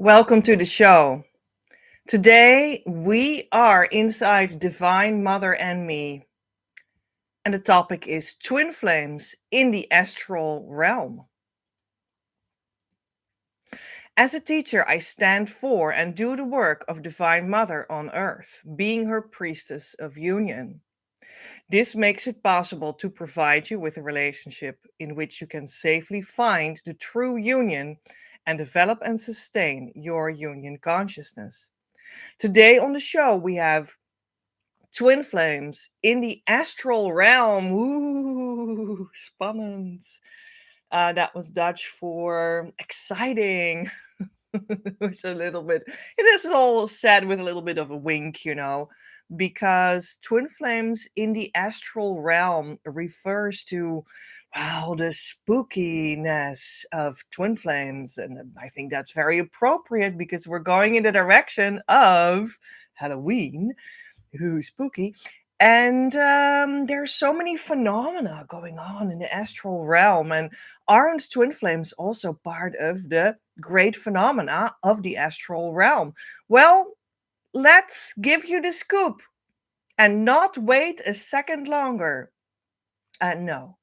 Welcome to the show. Today we are inside Divine Mother and Me, and the topic is twin flames in the astral realm. As a teacher, I stand for and do the work of Divine Mother on earth, being her priestess of union. This makes it possible to provide you with a relationship in which you can safely find the true union and develop and sustain your union consciousness. Today on the show, we have twin flames in the astral realm. Ooh, spannend. That was Dutch for exciting. It's a little bit, it is all said with a little bit of a wink, because twin flames in the astral realm refers to, wow, the spookiness of twin flames. And I think that's very appropriate because we're going in the direction of Halloween. Ooh, spooky. And there's so many phenomena going on in the astral realm. And aren't twin flames also part of the great phenomena of the astral realm? Well, let's give you the scoop and not wait a second longer. No.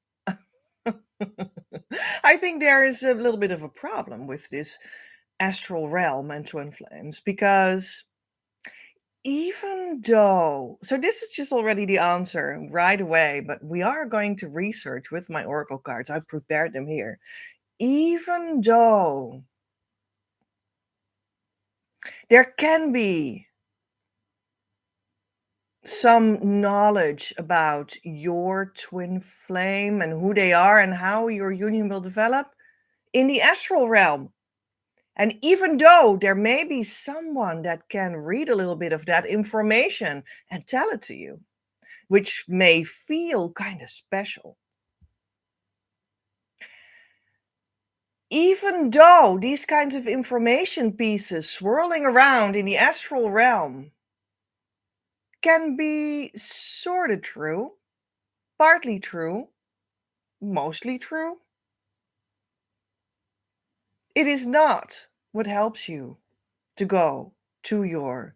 I think there is a little bit of a problem with this astral realm and twin flames because even though, so this is just already the answer right away, but we are going to research with my oracle cards. I prepared them here. Even though there can be some knowledge about your twin flame and who they are and how your union will develop in the astral realm. And even though there may be someone that can read a little bit of that information and tell it to you, which may feel kind of special. Even though these kinds of information pieces swirling around in the astral realm can be sort of true, partly true, mostly true, it is not what helps you to go to your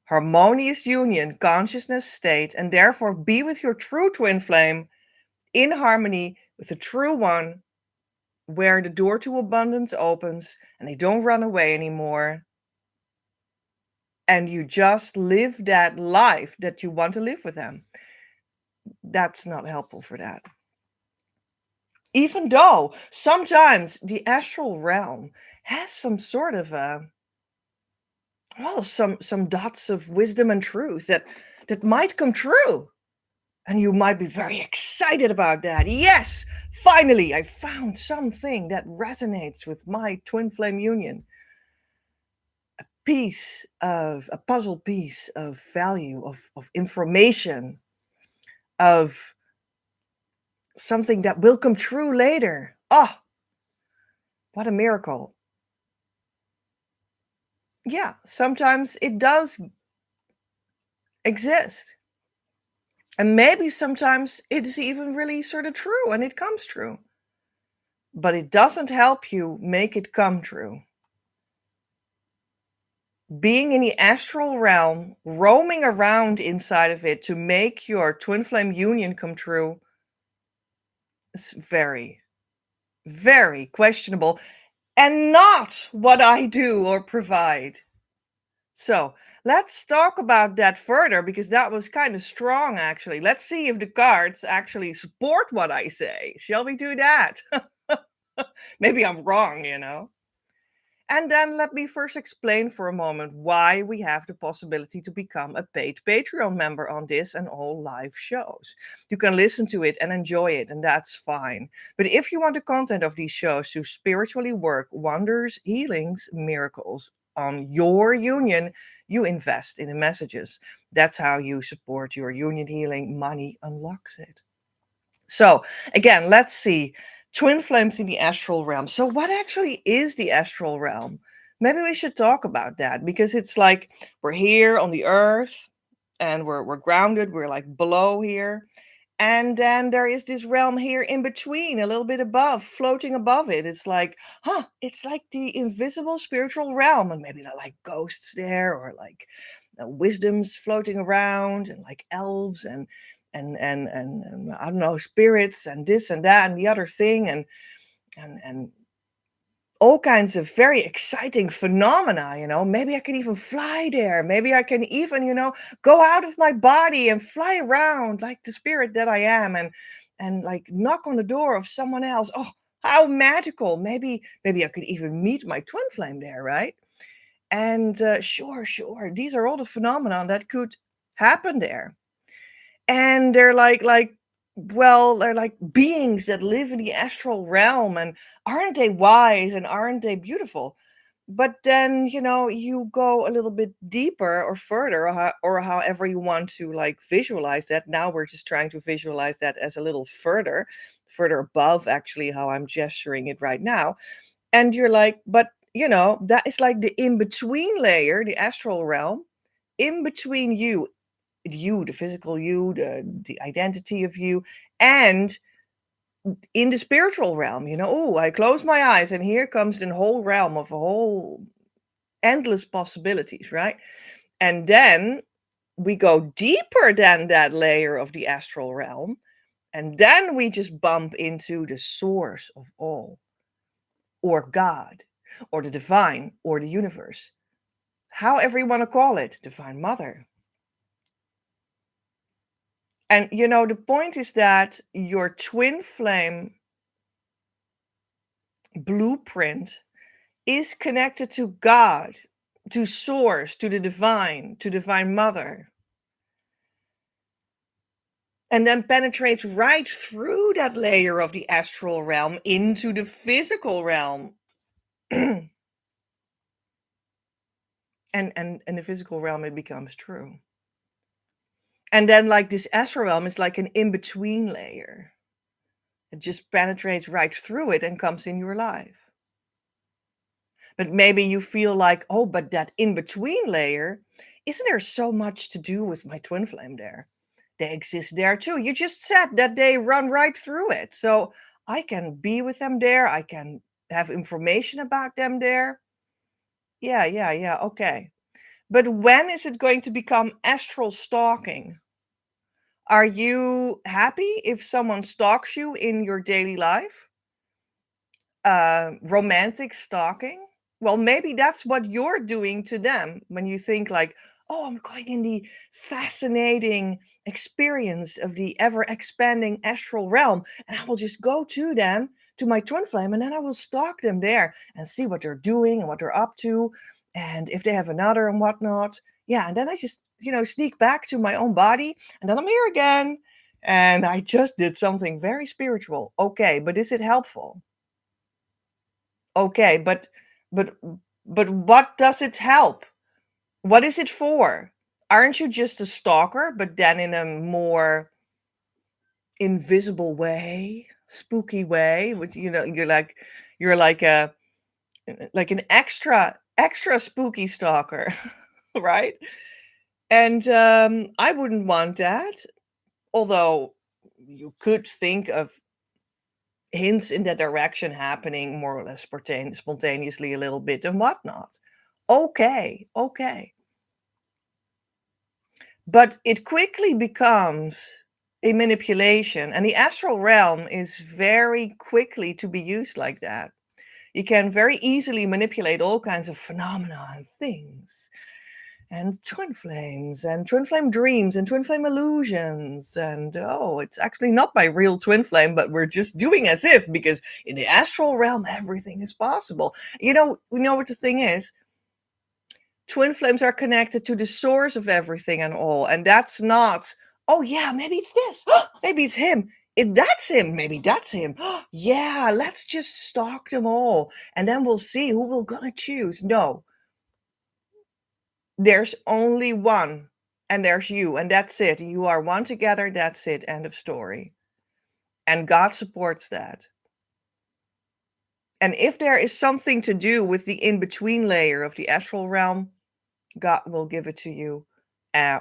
harmonious union consciousness state and therefore be with your true twin flame in harmony with the true one, where the door to abundance opens and they don't run away anymore. And you just live that life that you want to live with them. That's not helpful for that. Even though sometimes the astral realm has some sort of some dots of wisdom and truth that might come true. And you might be very excited about that. Yes, finally, I found something that resonates with my twin flame union. A puzzle piece of value, of information, of something that will come true later. Ah, what a miracle. Yeah, sometimes it does exist. And maybe sometimes it is even really sort of true and it comes true. But it doesn't help you make it come true. Being in the astral realm, roaming around inside of it to make your twin flame union come true is very, very questionable and not what I do or provide. So let's talk about that further because that was kind of strong, actually. Let's see if the cards actually support what I say. Shall we do that? Maybe I'm wrong, And then let me first explain for a moment why we have the possibility to become a paid Patreon member on this and all live shows. You can listen to it and enjoy it, and that's fine. But if you want the content of these shows to spiritually work wonders, healings, miracles on your union, you invest in the messages. That's how you support your union healing. Money unlocks it. So again, let's see. Twin flames in the astral realm. So what actually is the astral realm? Maybe we should talk about that because it's like we're here on the earth and we're grounded. We're like below here. And then there is this realm here in between, a little bit above, floating above it. It's like, huh, it's like the invisible spiritual realm. And maybe there are like ghosts there, or like wisdoms floating around, and like elves and I don't know, spirits and this and that and the other thing, and all kinds of very exciting phenomena. Maybe I can even fly there. Maybe I can even, go out of my body and fly around like the spirit that I am, and like knock on the door of someone else. Oh, how magical. Maybe I could even meet my twin flame there, right? And sure, these are all the phenomena that could happen there. And they're like beings that live in the astral realm, and aren't they wise and aren't they beautiful? But then, you go a little bit deeper or further, or however you want to like visualize that. Now we're just trying to visualize that as a little further above, actually, how I'm gesturing it right now. And you're like, but that is like the in-between layer, the astral realm, in between you, the physical you, the identity of you, and in the spiritual realm. Oh, I close my eyes, and here comes the whole realm of a whole endless possibilities, right? And then we go deeper than that layer of the astral realm, and then we just bump into the source of all, or God, or the divine, or the universe, however you want to call it, divine mother. And the point is that your twin flame blueprint is connected to God, to source, to the divine, to divine mother. And then penetrates right through that layer of the astral realm into the physical realm. and the physical realm, it becomes true. And then like this astral realm is like an in-between layer. It just penetrates right through it and comes in your life. But maybe you feel like, oh, but that in-between layer, isn't there so much to do with my twin flame there? They exist there too. You just said that they run right through it. So I can be with them there. I can have information about them there. Yeah. Okay. But when is it going to become astral stalking? Are you happy if someone stalks you in your daily life? Romantic stalking? Well, maybe that's what you're doing to them when you think like, oh, I'm going in the fascinating experience of the ever expanding astral realm, and I will just go to them, to my twin flame, and then I will stalk them there and see what they're doing and what they're up to, and if they have another and whatnot. Yeah, and then I just, sneak back to my own body, and then I'm here again, and I just did something very spiritual. Okay, but is it helpful? Okay, but but what does it help? What is it for? Aren't you just a stalker, but then in a more invisible way, spooky way? Which you're like an extra spooky stalker, right? And I wouldn't want that. Although you could think of hints in that direction happening more or less spontaneously a little bit and whatnot. Okay. But it quickly becomes a manipulation, and the astral realm is very quickly to be used like that. You can very easily manipulate all kinds of phenomena and things, and twin flames and twin flame dreams and twin flame illusions. And oh, it's actually not my real twin flame, but we're just doing as if, because in the astral realm everything is possible. We know what the thing is. Twin flames are connected to the source of everything and all, and that's not, oh yeah, maybe it's this, maybe it's him, if that's him, maybe that's him. Yeah, let's just stalk them all, and then we'll see who we're gonna choose. No, there's only one, and there's you, and that's it. You are one together, that's it, end of story. And God supports that. And if there is something to do with the in-between layer of the astral realm, God will give it to you,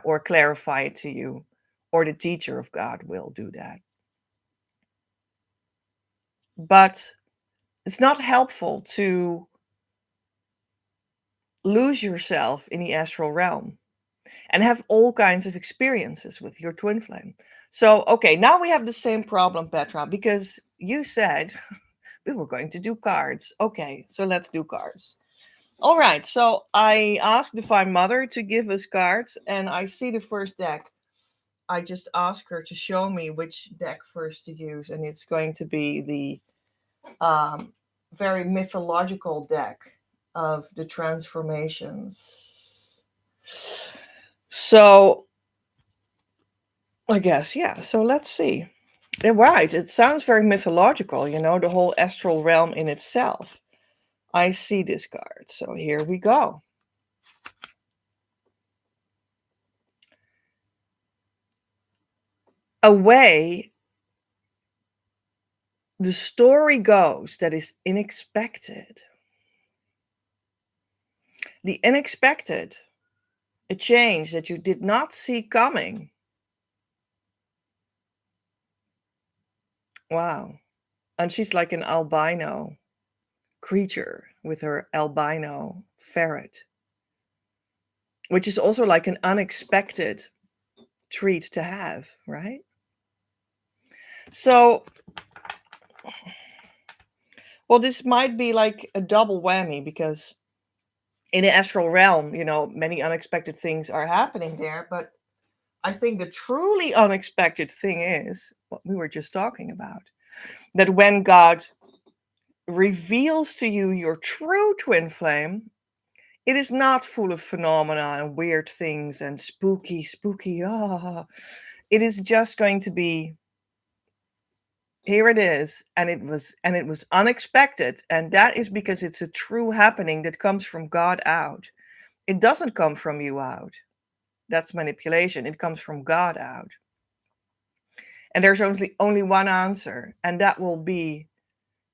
or clarify it to you, or the teacher of God will do that. But it's not helpful to lose yourself in the astral realm and have all kinds of experiences with your twin flame. So, okay, now we have the same problem, Petra, because you said we were going to do cards. Okay, so let's do cards. All right, so I asked Divine Mother to give us cards, and I see the first deck. I just asked her to show me which deck first to use, and it's going to be the very mythological deck of the transformations. So, I guess, yeah. So let's see. You're right. It sounds very mythological, the whole astral realm in itself. I see this card. So here we go. A way the story goes that is unexpected. The unexpected, a change that you did not see coming. Wow. And she's like an albino creature with her albino ferret, which is also like an unexpected treat to have, right? So, well, this might be like a double whammy because in the astral realm, many unexpected things are happening there. But I think the truly unexpected thing is what we were just talking about, that when God reveals to you your true twin flame, it is not full of phenomena and weird things and spooky. It is just going to be, here it is, and it was unexpected, and that is because it's a true happening that comes from God out. It doesn't come from you out. That's manipulation. It comes from God out. And there's only one answer, and that will be,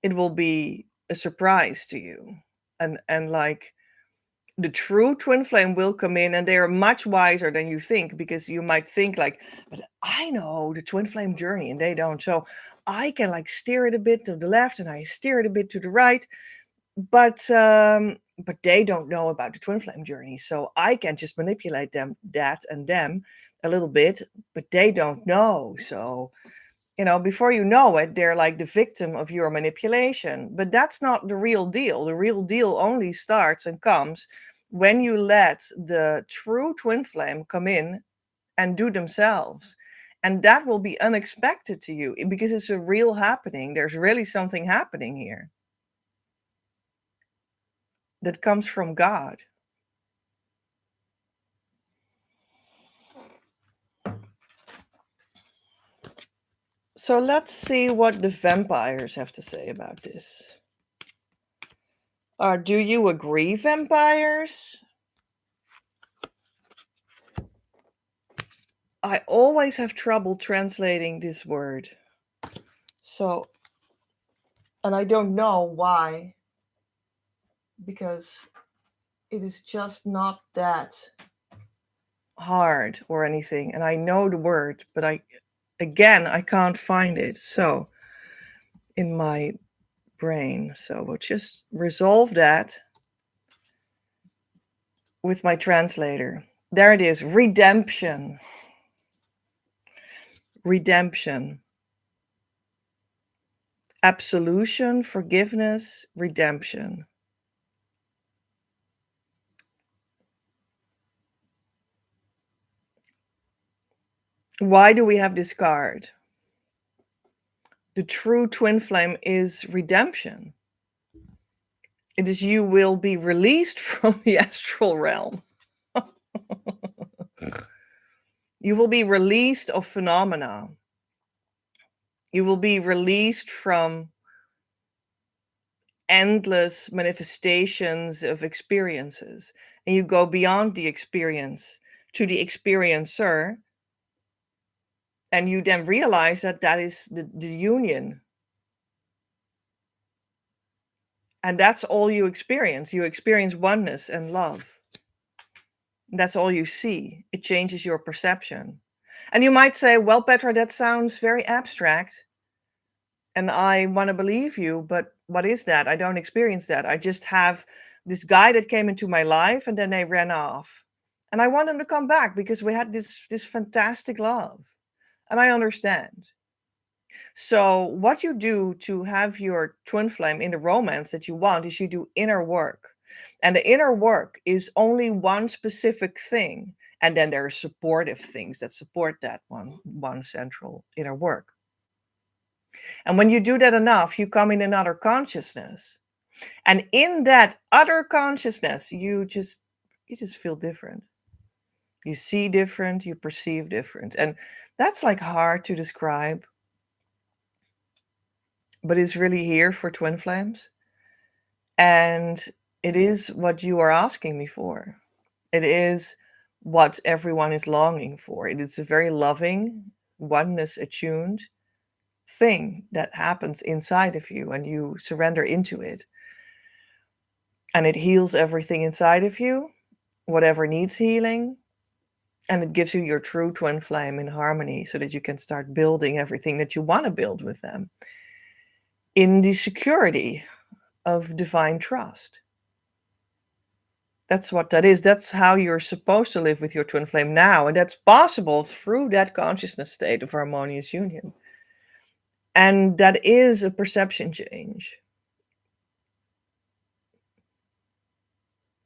it will be a surprise to you. And like, the true twin flame will come in, and they are much wiser than you think, because you might think like, but I know the twin flame journey and they don't. So I can like steer it a bit to the left and I steer it a bit to the right. But they don't know about the twin flame journey. So I can just manipulate them a little bit, but they don't know. So before you know it, they're like the victim of your manipulation. But that's not the real deal. The real deal only starts and comes when you let the true twin flame come in and do themselves. And that will be unexpected to you because it's a real happening. There's really something happening here that comes from God. So let's see what the vampires have to say about this. Do you agree, vampires? I always have trouble translating this word. So, and I don't know why, because it is just not that hard or anything. And I know the word, but I can't find it. So, in my brain. So we'll just resolve that with my translator. There it is. Redemption. Redemption. Absolution, forgiveness, redemption. Why do we have this card? The true twin flame is redemption. It is you will be released from the astral realm. You will be released of phenomena. You will be released from endless manifestations of experiences. And you go beyond the experience to the experiencer. And you then realize that is the union. And that's all you experience. You experience oneness and love. That's all you see. It changes your perception. And you might say, well, Petra, that sounds very abstract. And I want to believe you, but what is that? I don't experience that. I just have this guy that came into my life and then they ran off. And I want him to come back because we had this fantastic love. And I understand. So what you do to have your twin flame in the romance that you want is you do inner work. And the inner work is only one specific thing. And then there are supportive things that support that one central inner work. And when you do that enough, you come in another consciousness. And in that other consciousness, you just feel different. You see different, you perceive different. And that's like hard to describe, but it's really here for twin flames. And it is what you are asking me for. It is what everyone is longing for. It is a very loving, oneness attuned thing that happens inside of you, and you surrender into it. And it heals everything inside of you, whatever needs healing. And it gives you your true twin flame in harmony so that you can start building everything that you want to build with them in the security of divine trust. That's what that is. That's how you're supposed to live with your twin flame now. And that's possible through that consciousness state of harmonious union. And that is a perception change.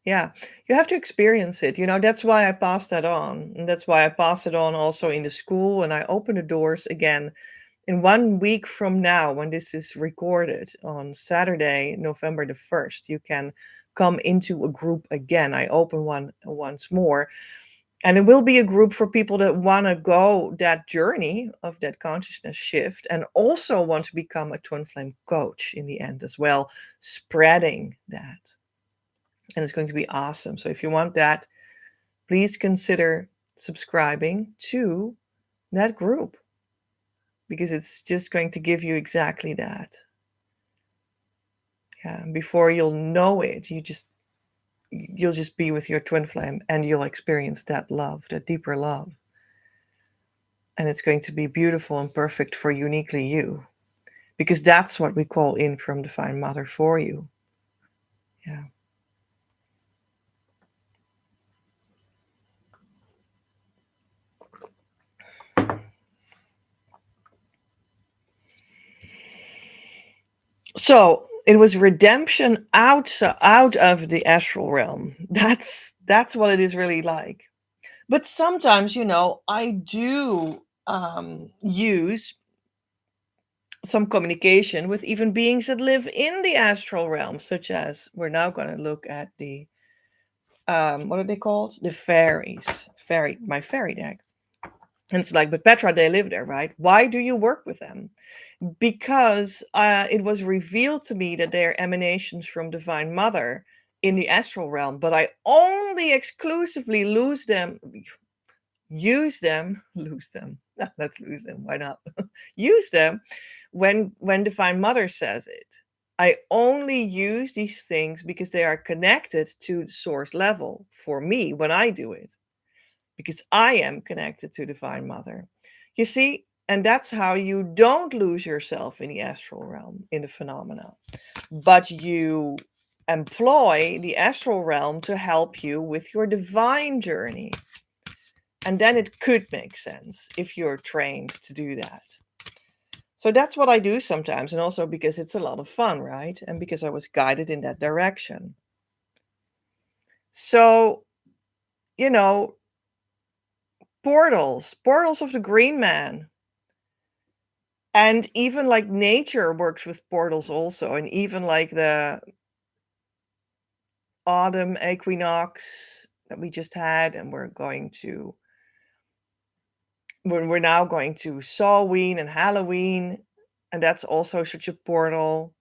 Yeah, you have to experience it. That's why I passed that on. And that's why I pass it on also in the school. And I open the doors again in 1 week from now, when this is recorded on Saturday, November the 1st. You can come into a group again. I open one once more. And it will be a group for people that want to go that journey of that consciousness shift and also want to become a twin flame coach in the end as well, spreading that. And it's going to be awesome. So if you want that, please consider subscribing to that group, because it's just going to give you exactly that. Yeah, before you'll know it, you'll just be with your twin flame and you'll experience that love, that deeper love. And it's going to be beautiful and perfect for uniquely you, because that's what we call in from Divine Mother for you. Yeah. So it was redemption out of the astral realm. That's what it is really like. But sometimes, I do use some communication with even beings that live in the astral realm, such as we're now going to look at the what are they called? The fairies. My fairy deck. And it's like, but Petra, they live there, right? Why do you work with them? Because it was revealed to me that they are emanations from Divine Mother in the astral realm, but I only exclusively use them. Let's lose them. Why not? Use them when Divine Mother says it. I only use these things because they are connected to the source level for me when I do it, because I am connected to Divine Mother. You see, and that's how you don't lose yourself in the astral realm, in the phenomena, but you employ the astral realm to help you with your divine journey. And then it could make sense if you're trained to do that. So that's what I do sometimes, and also because it's a lot of fun, right? And because I was guided in that direction. So, portals of the Green Man. And even like nature works with portals also, and even like the autumn equinox that we just had, and we're now going to Samhain and Halloween, and that's also such a portal.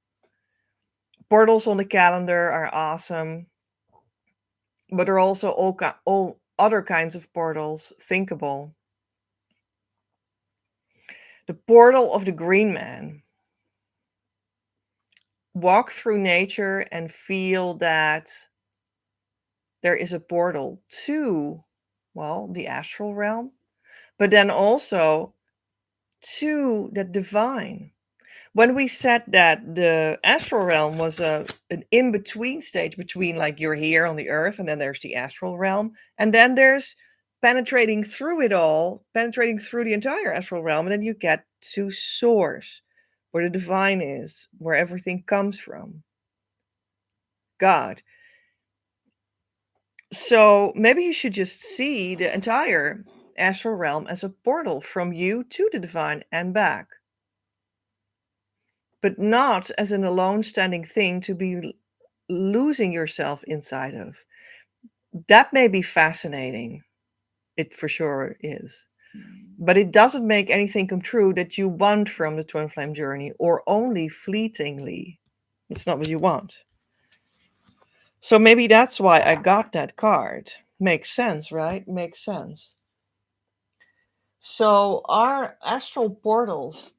Portals on the calendar are awesome, but there are also all other kinds of portals thinkable. The portal of the Green Man. Walk through nature and feel that there is a portal to, well, the astral realm, but then also to the divine. When we said that the astral realm was an in-between stage between like you're here on the earth and then there's the astral realm, and then there's penetrating through it all, penetrating through the entire astral realm, and then you get to source, where the divine is, where everything comes from, God. So maybe you should just see the entire astral realm as a portal from you to the divine and back, but not as an alone standing thing to be losing yourself inside of. That may be fascinating. It for sure is. But it doesn't make anything come true that you want from the twin flame journey, or only fleetingly. It's not what you want. So maybe that's why I got that card. Makes sense, right? Makes sense. So are astral portals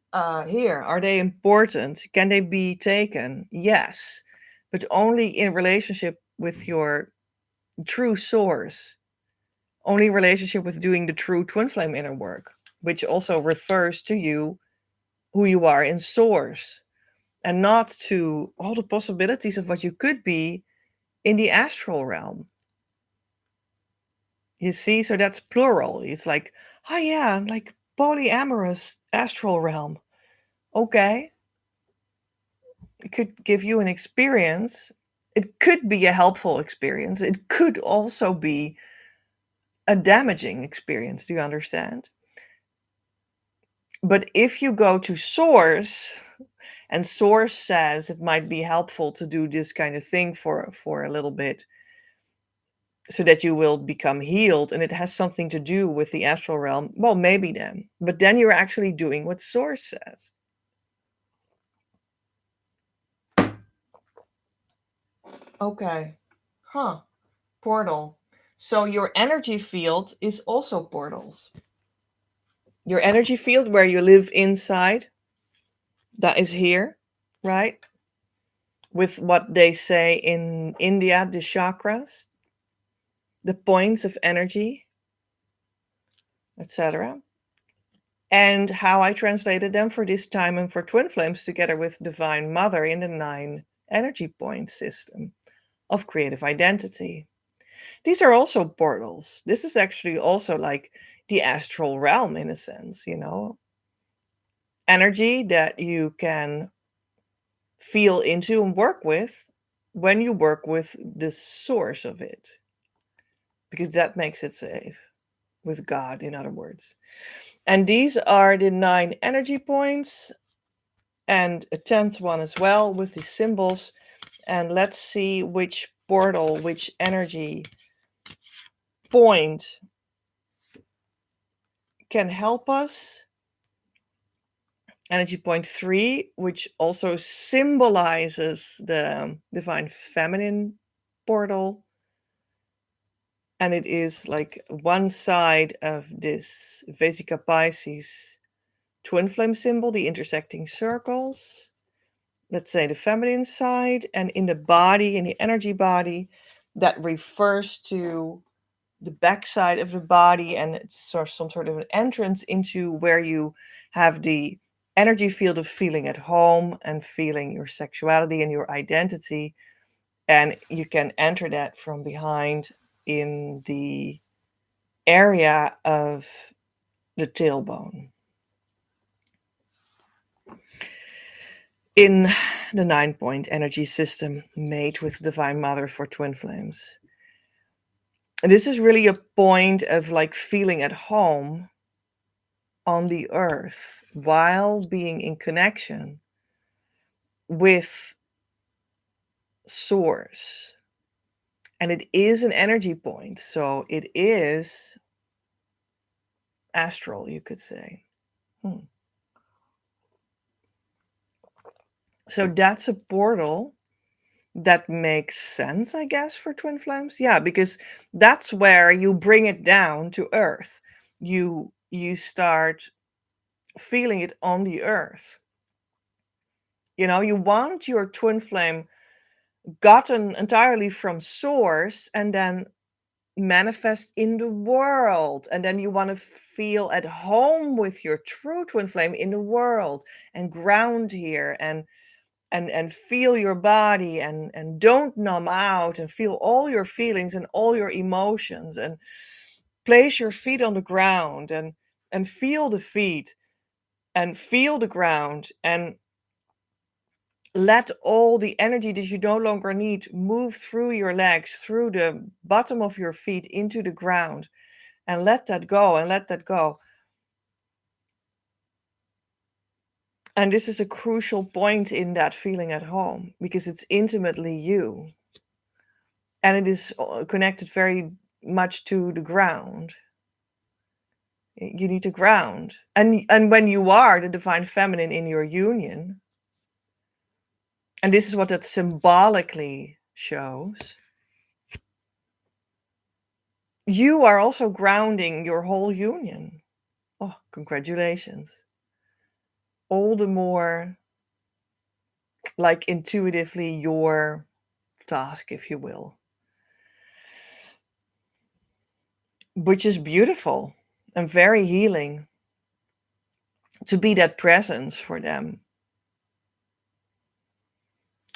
here, are they important? Can they be taken? Yes, but only in relationship with your true source. Only relationship with doing the true twin flame inner work, which also refers to you, who you are in source, and not to all the possibilities of what you could be in the astral realm. You see, so that's plural. It's like, oh yeah, I'm like polyamorous astral realm. Okay. It could give you an experience. It could be a helpful experience. It could also be a damaging experience. Do you understand? But if you go to source, and source says it might be helpful to do this kind of thing for a little bit, so that you will become healed, and it has something to do with the astral realm, well, maybe then. But then you're actually doing what source says. Okay. Huh. Portal. So your energy field is also portals. Your energy field where you live inside, that is here, right? With what they say in India, the chakras, the points of energy, etc. And how I translated them for this time and for twin flames together with Divine Mother in the 9 energy point system of creative identity. These are also portals. This is actually also like the astral realm in a sense, energy that you can feel into and work with when you work with the source of it, because that makes it safe, with God, in other words. And these are the 9 energy points, and a 10th one as well with the symbols. And let's see which portal, which energy point can help us. Energy point 3, which also symbolizes the divine feminine portal. And it is like one side of this Vesica Pisces twin flame symbol, the intersecting circles. Let's say the feminine side, and in the body, in the energy body, that refers to the backside of the body, and it's some sort of an entrance into where you have the energy field of feeling at home and feeling your sexuality and your identity. And you can enter that from behind in the area of the tailbone. In the 9-point energy system made with Divine Mother for twin flames. This is really a point of like feeling at home on the earth while being in connection with source. And it is an energy point, so it is astral, you could say. So that's a portal that makes sense, I guess, for twin flames. Yeah, because that's where you bring it down to earth. You start feeling it on the earth. You want your twin flame gotten entirely from source, and then manifest in the world, and then you want to feel at home with your true twin flame in the world, and ground here, and feel your body, and don't numb out, and feel all your feelings and all your emotions, and place your feet on the ground, and feel the feet, and feel the ground, and let all the energy that you no longer need move through your legs, through the bottom of your feet into the ground, and let that go, and let that go. And this is a crucial point in that feeling at home, because it's intimately you, and it is connected very much to the ground. You need to ground, and when you are the divine feminine in your union, and this is what that symbolically shows, you are also grounding your whole union. Oh, congratulations. All the more like intuitively your task, if you will, which is beautiful and very healing to be that presence for them.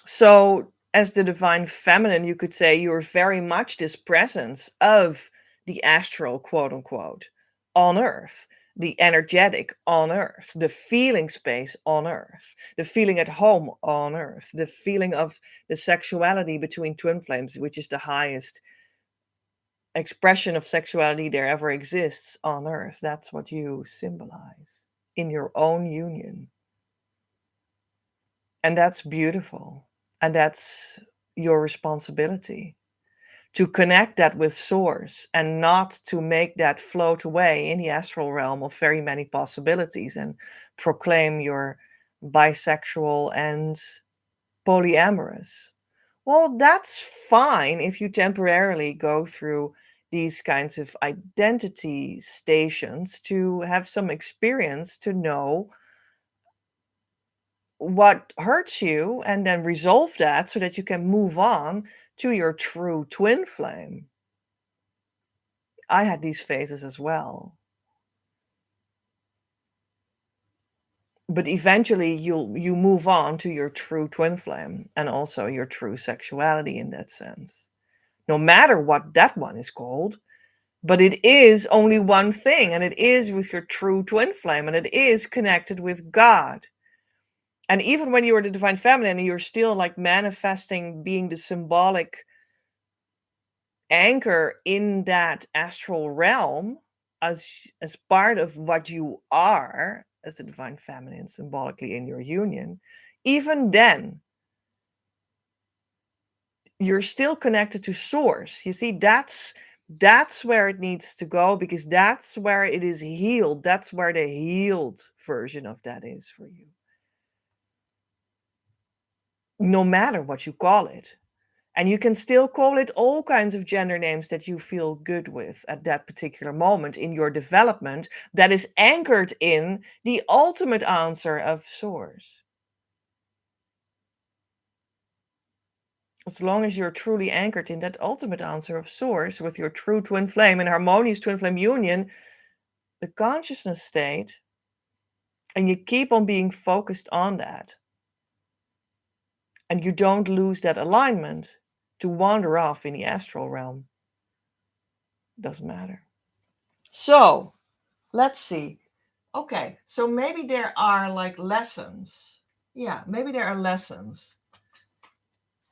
So, as the divine feminine, you could say you're very much this presence of the astral, quote unquote, on earth, the energetic on earth, the feeling space on earth, the feeling at home on earth, the feeling of the sexuality between twin flames, which is the highest expression of sexuality there ever exists on earth. That's what you symbolize in your own union. And that's beautiful. And that's your responsibility to connect that with source, and not to make that float away in the astral realm of very many possibilities and proclaim you're bisexual and polyamorous. Well, that's fine if you temporarily go through these kinds of identity stations to have some experience, to know what hurts you, and then resolve that so that you can move on to your true twin flame. I had these phases as well. But eventually you move on to your true twin flame, and also your true sexuality in that sense. No matter what that one is called, but it is only one thing, and it is with your true twin flame, and it is connected with God. And even when you are the divine feminine, you're still like manifesting being the symbolic anchor in that astral realm, as part of what you are as the divine feminine symbolically in your union. Even then, you're still connected to source. You see, that's where it needs to go, because that's where it is healed. That's where the healed version of that is for you, no matter what you call it. And you can still call it all kinds of gender names that you feel good with at that particular moment in your development, that is anchored in the ultimate answer of source. As long as you're truly anchored in that ultimate answer of source with your true twin flame and harmonious twin flame union, the consciousness state, and you keep on being focused on that, and you don't lose that alignment to wander off in the astral realm, doesn't matter. So, let's see. Okay, so maybe there are like lessons. Yeah, maybe there are lessons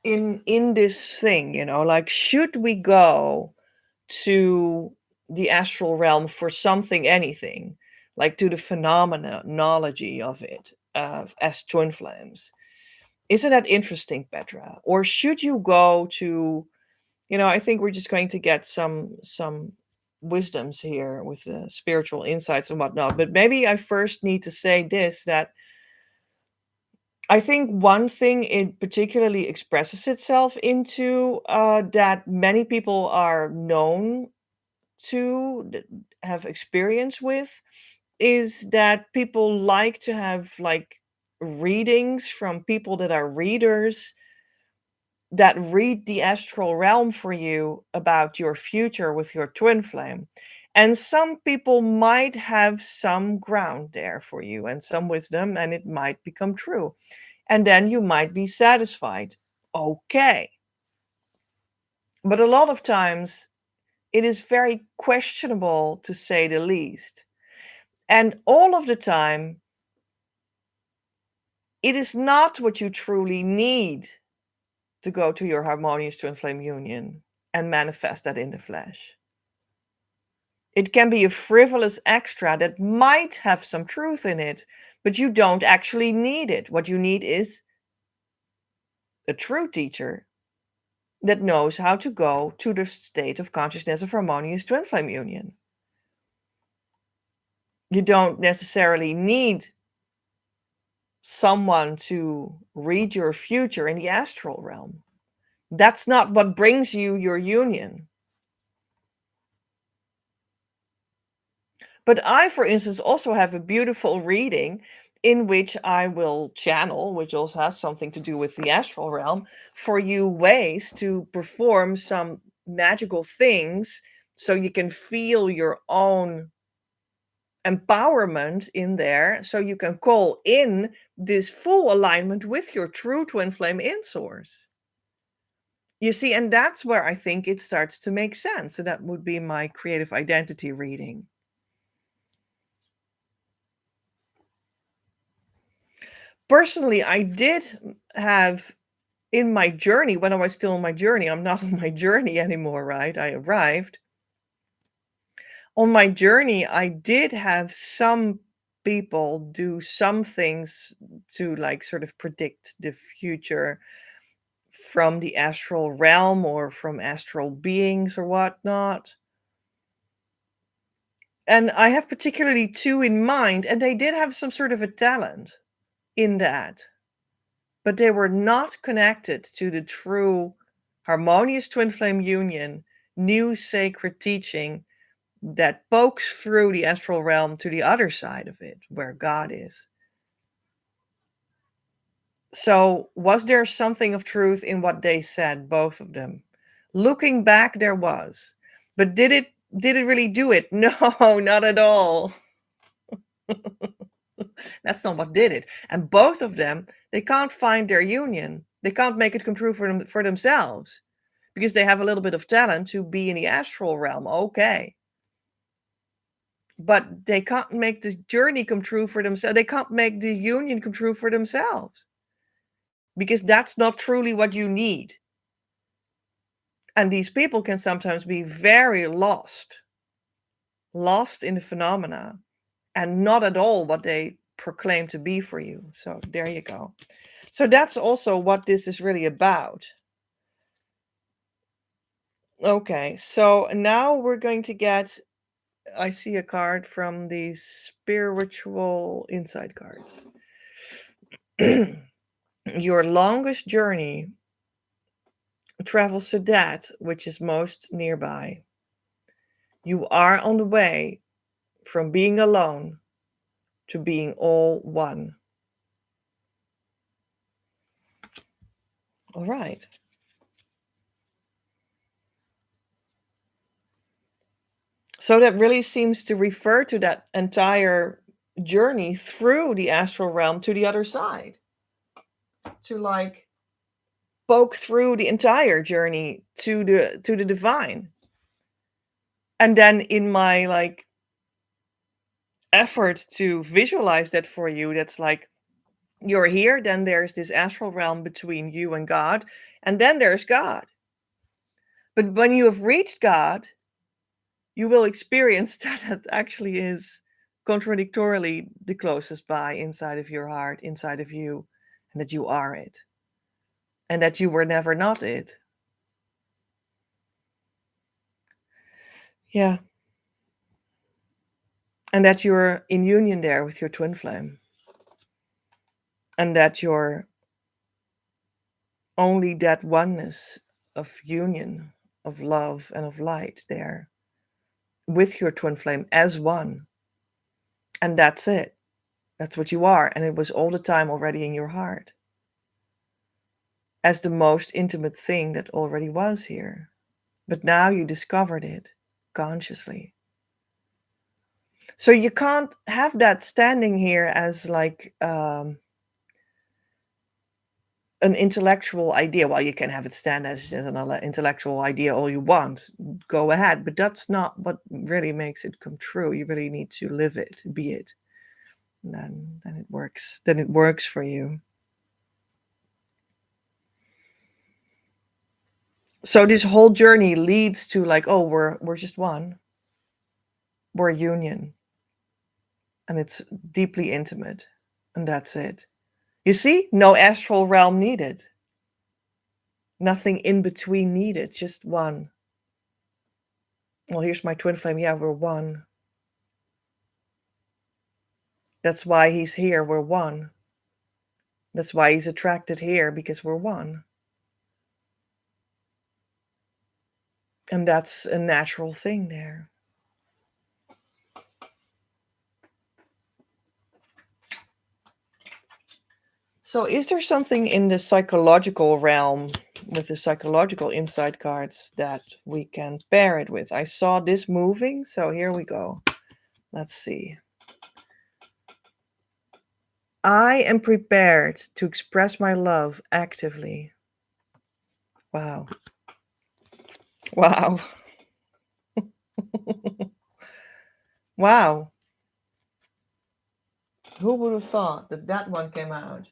in this thing, like, should we go to the astral realm for something, anything, like to the phenomenology of it, as twin flames? Isn't that interesting, Petra? Or should you go to, I think we're just going to get some wisdoms here with the spiritual insights and whatnot. But maybe I first need to say this, that I think one thing it particularly expresses itself into, that many people are known to have experience with, is that people like to have like readings from people that are readers that read the astral realm for you about your future with your twin flame. And some people might have some ground there for you and some wisdom, and it might become true. And then you might be satisfied. Okay. But a lot of times it is very questionable, to say the least. And all of the time, it is not what you truly need to go to your harmonious twin flame union and manifest that in the flesh. It can be a frivolous extra that might have some truth in it, but you don't actually need it. What you need is a true teacher that knows how to go to the state of consciousness of harmonious twin flame union. You don't necessarily need someone to read your future in the astral realm. That's not what brings you your union. But I, for instance, also have a beautiful reading in which I will channel, which also has something to do with the astral realm, for you ways to perform some magical things so you can feel your own empowerment in there, so you can call in this full alignment with your true twin flame in source. You see, and that's where I think it starts to make sense. So that would be my creative identity reading. Personally, I did have in my journey, when I was still on my journey, I'm not on my journey anymore, right? I arrived. On my journey, I did have some people do some things to like sort of predict the future from the astral realm or from astral beings or whatnot. And I have particularly two in mind, and they did have some sort of a talent in that, but they were not connected to the true harmonious twin flame union, new sacred teaching that pokes through the astral realm to the other side of it, where God is. So, was there something of truth in what they said, both of them? Looking back, there was. But did it really do it? No, not at all. That's not what did it. And both of them, they can't find their union. They can't make it come true for themselves because they have a little bit of talent to be in the astral realm. Okay. But they can't make the journey come true for themselves. They can't make the union come true for themselves because that's not truly what you need. And these people can sometimes be very lost in the phenomena and not at all what they proclaim to be for you. So there you go. So that's also what this is really about. Okay, so now we're going to get, I see a card from the spiritual insight cards. Your longest journey travels to that which is most nearby. You are on the way from being alone to being all one. All right. So that really seems to refer to that entire journey through the astral realm to the other side. To like poke through the entire journey to the divine. And then in my like effort to visualize that for you, that's like you're here, then there's this astral realm between you and God, and then there's God. But when you have reached God, you will experience that it actually is contradictorily the closest by inside of your heart, inside of you, and that you are it. And that you were never not it. Yeah. And that you're in union there with your twin flame. And that you're only that oneness of union, of love, and of light there with your twin flame as one. And that's it. That's what you are. And it was all the time already in your heart. as the most intimate thing that already was here. But now you discovered it consciously. So you can't have that standing here as like an intellectual idea. Well, you can have it stand as an intellectual idea all you want. Go ahead. But that's not what really makes it come true. You really need to live it, be it. And then it works. Then it works for you. So this whole journey leads to like, oh, we're just one. We're a union. And it's deeply intimate. And that's it. You see? No astral realm needed. Nothing in between needed. Just one. Well, here's my twin flame. Yeah, we're one. That's why he's here. We're one. That's why he's attracted here, because we're one. And that's a natural thing there. So is there something in the psychological realm with the psychological insight cards that we can pair it with? I saw this moving, so here we go. Let's see. I am prepared to express my love actively. Wow. Wow. Wow. Who would have thought that that one came out?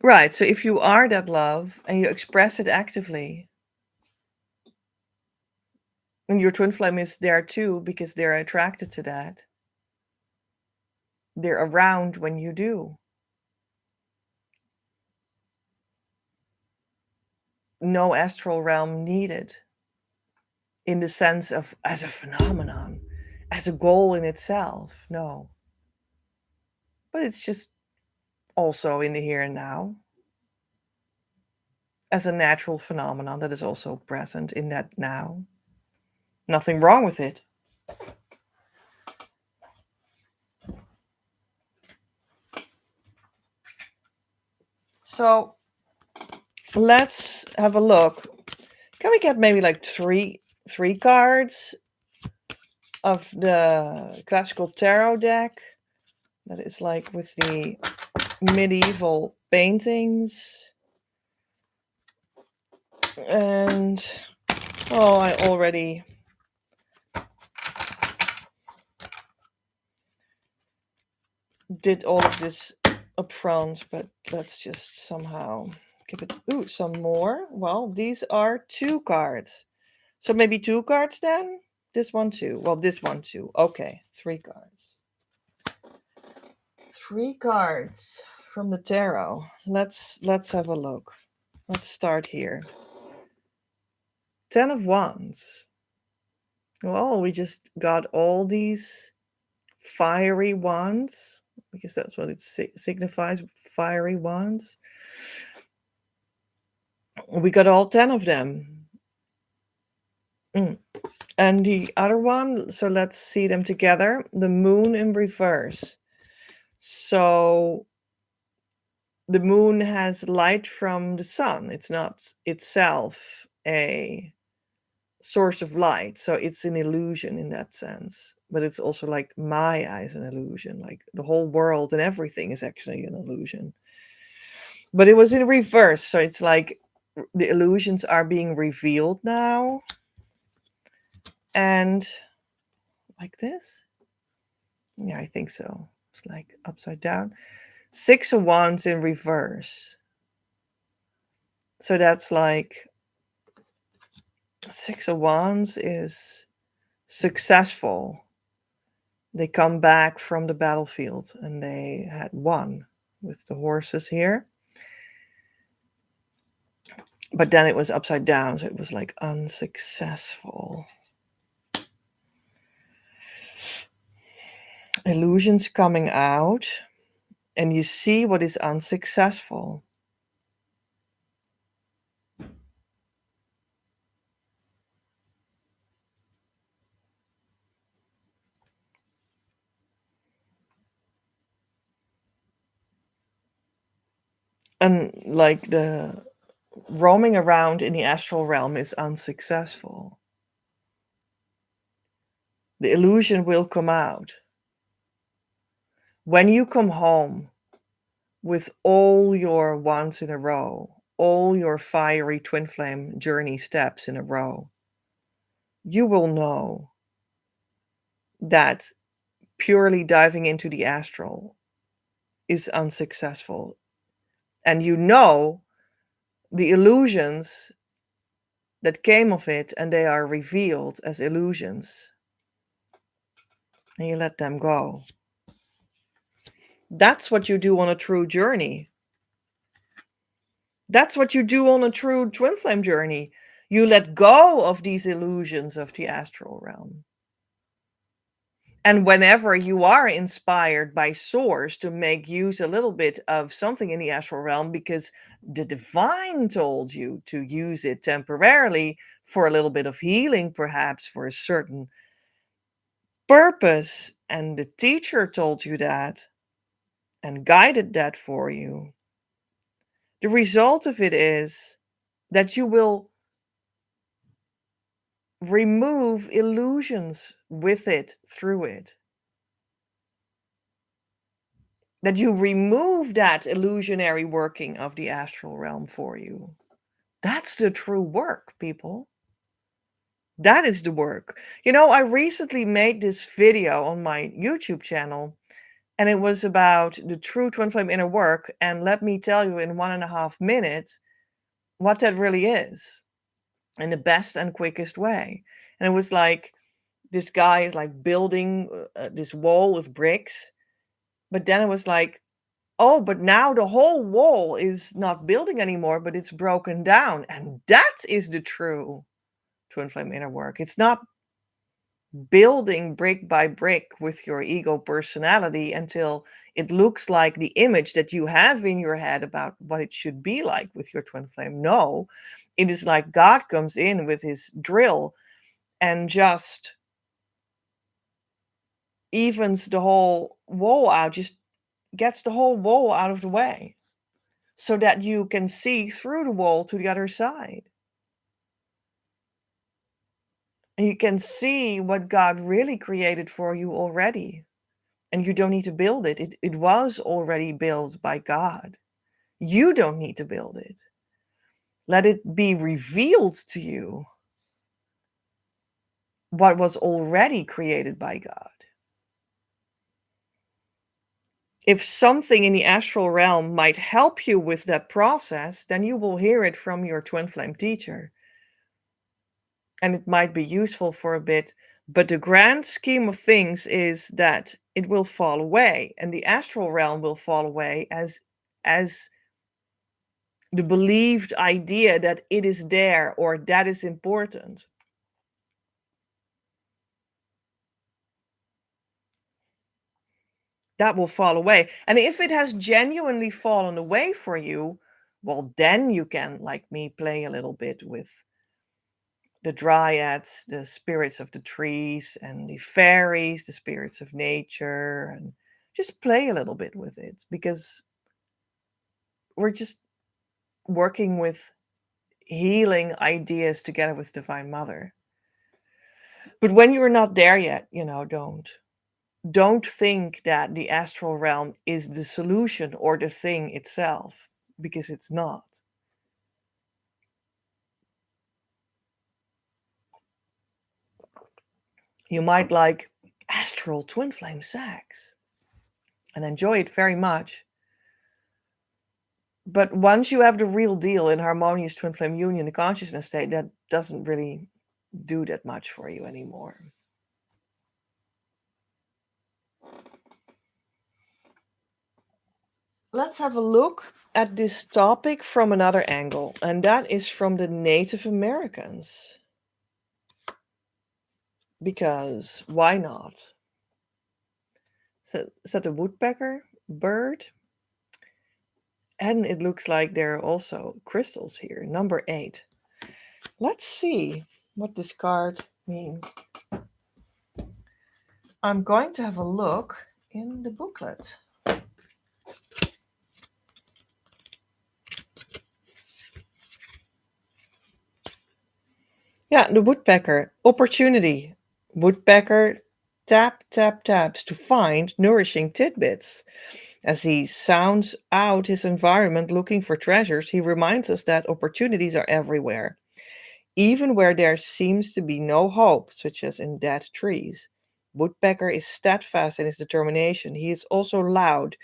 Right. So if you are that love and you express it actively, and your twin flame is there too because they're attracted to that, they're around when you do. No astral realm needed in the sense of as a phenomenon, as a goal in itself. No. But it's just also in the here and now as a natural phenomenon that is also present in that now. Nothing wrong with it. So let's have a look. Can we get maybe like three cards of the classical tarot deck that is like with the medieval paintings? And oh, I already did all of this up front, but let's just somehow give it some more. Well, these are 2 cards. So maybe 2 cards then? This one too. Well, this one too. Okay, 3 cards. 3 cards from the tarot. Let's have a look. Let's start here. 10 of Wands. Well, we just got all these fiery wands, because that's what it signifies, fiery wands. We got all 10 of them. And the other one, so let's see them together. The moon in reverse. So the moon has light from the sun. It's not itself a source of light. So it's an illusion in that sense. But it's also like Maya is an illusion. Like the whole world and everything is actually an illusion. But it was in reverse. So it's like the illusions are being revealed now. And like this. Yeah, I think so. It's like upside down. 6 of Wands in reverse. So that's like 6 of Wands is successful. They come back from the battlefield and they had won with the horses here. But then it was upside down, so it was like unsuccessful. Illusions coming out, and you see what is unsuccessful. And like the roaming around in the astral realm is unsuccessful. The illusion will come out. When you come home with all your wands in a row, all your fiery twin flame journey steps in a row, you will know that purely diving into the astral is unsuccessful. And you know the illusions that came of it, and they are revealed as illusions. And you let them go. That's what you do on a true journey. That's what you do on a true twin flame journey. You let go of these illusions of the astral realm. And whenever you are inspired by source to make use a little bit of something in the astral realm because the divine told you to use it temporarily for a little bit of healing, perhaps for a certain purpose, and the teacher told you that and guided that for you, the result of it is that you will remove illusions with it, through it. That you remove that illusionary working of the astral realm for you. That's the true work, people. That is the work. You know, I recently made this video on my YouTube channel, and it was about the true twin flame inner work. And let me tell you in 1.5 minutes what that really is in the best and quickest way. And it was like this guy is like building this wall with bricks, but then it was like, oh, but now the whole wall is not building anymore, but it's broken down. And that is the true twin flame inner work. It's not building brick by brick with your ego personality until it looks like the image that you have in your head about what it should be like with your twin flame. No, it is like God comes in with his drill and just evens the whole wall out, just gets the whole wall out of the way so that you can see through the wall to the other side. And you can see what God really created for you already. And you don't need to build it. It was already built by God. You don't need to build it. Let it be revealed to you what was already created by God. If something in the astral realm might help you with that process, then you will hear it from your twin flame teacher. And it might be useful for a bit, but the grand scheme of things is that it will fall away, and the astral realm will fall away as the believed idea that it is there or that is important. That will fall away. And if it has genuinely fallen away for you, well, then you can, like me, play a little bit with the dryads, the spirits of the trees, and the fairies, the spirits of nature, and just play a little bit with it because we're just working with healing ideas together with Divine Mother. But when you're not there yet, don't think that the astral realm is the solution or the thing itself, because it's not. You might like astral twin flame sex and enjoy it very much. But once you have the real deal in harmonious twin flame union, the consciousness state, that doesn't really do that much for you anymore. Let's have a look at this topic from another angle, and that is from the Native Americans. Because why not? Is that a woodpecker bird? And it looks like there are also crystals here. Number 8. Let's see what this card means. I'm going to have a look in the booklet. Yeah, the woodpecker. Opportunity. Woodpecker taps to find nourishing tidbits. As he sounds out his environment looking for treasures, he reminds us that opportunities are everywhere, even where there seems to be no hope, such as in dead trees. Woodpecker is steadfast in his determination. He is also loud,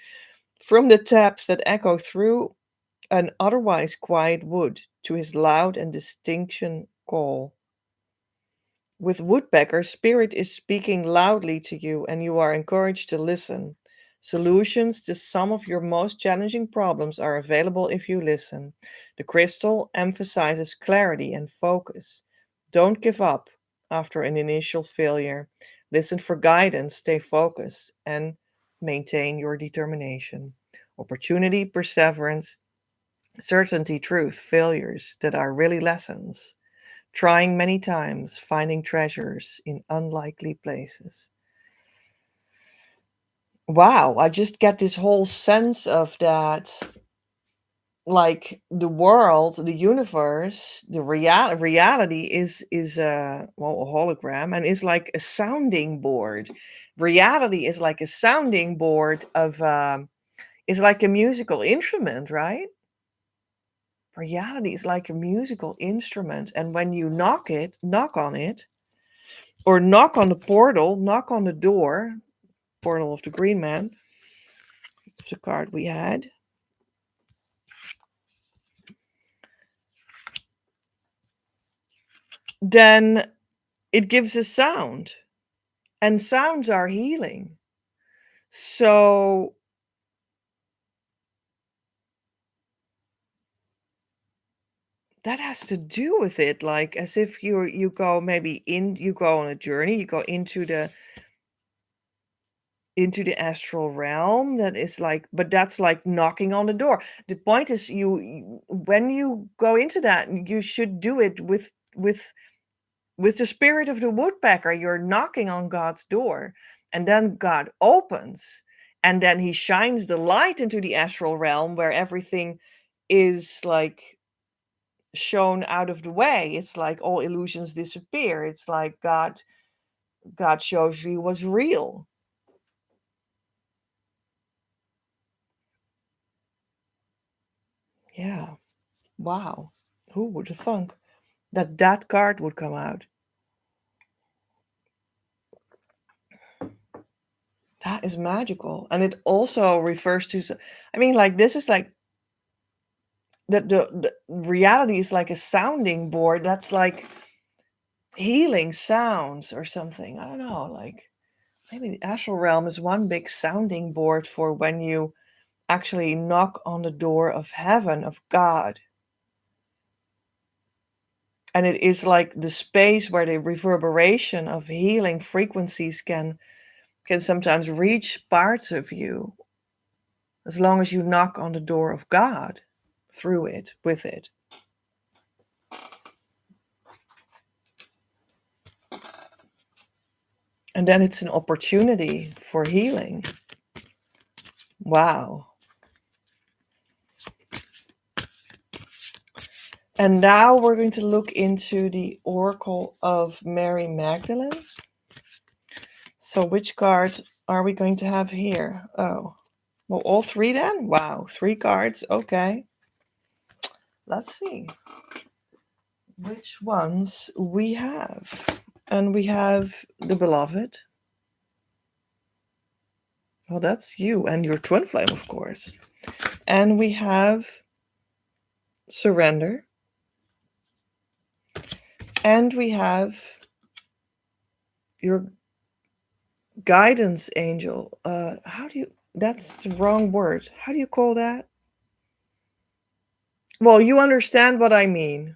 from the taps that echo through an otherwise quiet wood to his loud and distinction call. With Woodpecker, Spirit is speaking loudly to you, and you are encouraged to listen. Solutions to some of your most challenging problems are available if you listen. The crystal emphasizes clarity and focus. Don't give up after an initial failure. Listen for guidance, stay focused, and maintain your determination. Opportunity, perseverance, certainty, truth, failures that are really lessons. Trying many times, finding treasures in unlikely places. Wow, I just get this whole sense of that, like the world, the universe, the reality is a well, a hologram, and is like a sounding board. Reality is like a sounding board of is like a musical instrument, right? Reality is like a musical instrument, and when you knock on it, or knock on the portal, knock on the door, portal of the Green Man, of the card we had, then it gives a sound, and sounds are healing. So that has to do with it, like as if you go maybe in, you go on a journey, you go into the astral realm. That is like, but that's like knocking on the door. The point is, when you go into that, you should do it with the spirit of the woodpecker. You're knocking on God's door, and then God opens, and then he shines the light into the astral realm where everything is like shown out of the way. It's like all illusions disappear. It's like God shows you what's real. Yeah. Wow. Who would have thunk that that card would come out? That is magical. And it also refers to, I mean, like, this is like, the reality is like a sounding board that's like healing sounds or something. I don't know. Like, maybe the astral realm is one big sounding board for when you actually knock on the door of heaven, of God. And it is like the space where the reverberation of healing frequencies can sometimes reach parts of you, as long as you knock on the door of God through it, with it. And then it's an opportunity for healing. Wow. And now we're going to look into the Oracle of Mary Magdalene. So which card are we going to have here? Oh, well, all three then? Wow, three cards. Okay. Let's see which ones we have. And we have the Beloved. Well, that's you and your twin flame, of course. And we have Surrender. And we have your guidance angel. How do you, that's the wrong word. How do you call that? Well, you understand what I mean.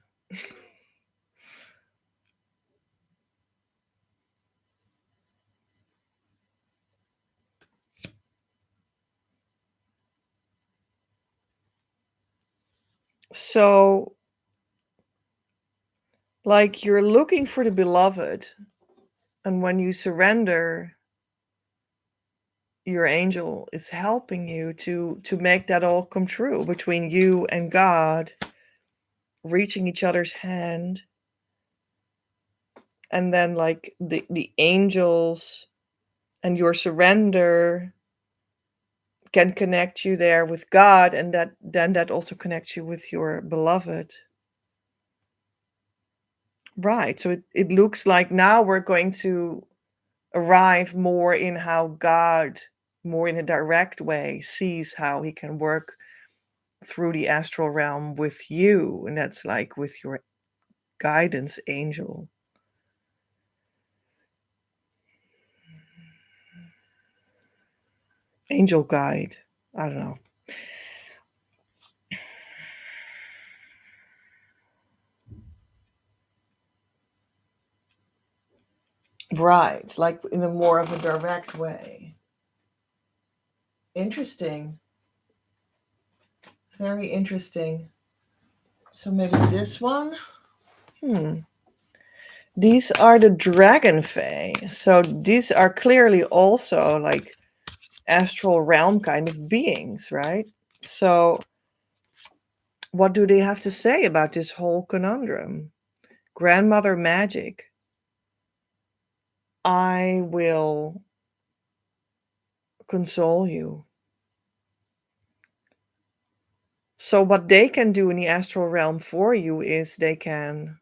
So, like, you're looking for the beloved, and when you surrender, your angel is helping you to make that all come true between you and God, reaching each other's hand, and then like the angels and your surrender can connect you there with God, and that also connects you with your beloved. Right. So it looks like now we're going to arrive more in how God, more in a direct way, sees how he can work through the astral realm with you. And that's like with your guidance angel. Angel guide. I don't know. Right. Like in a more of a direct way. Interesting. Very interesting. So maybe this one? Hmm. These are the dragon fae. So these are clearly also like astral realm kind of beings, right? So what do they have to say about this whole conundrum? Grandmother magic. I will console you. So what they can do in the astral realm for you is they can,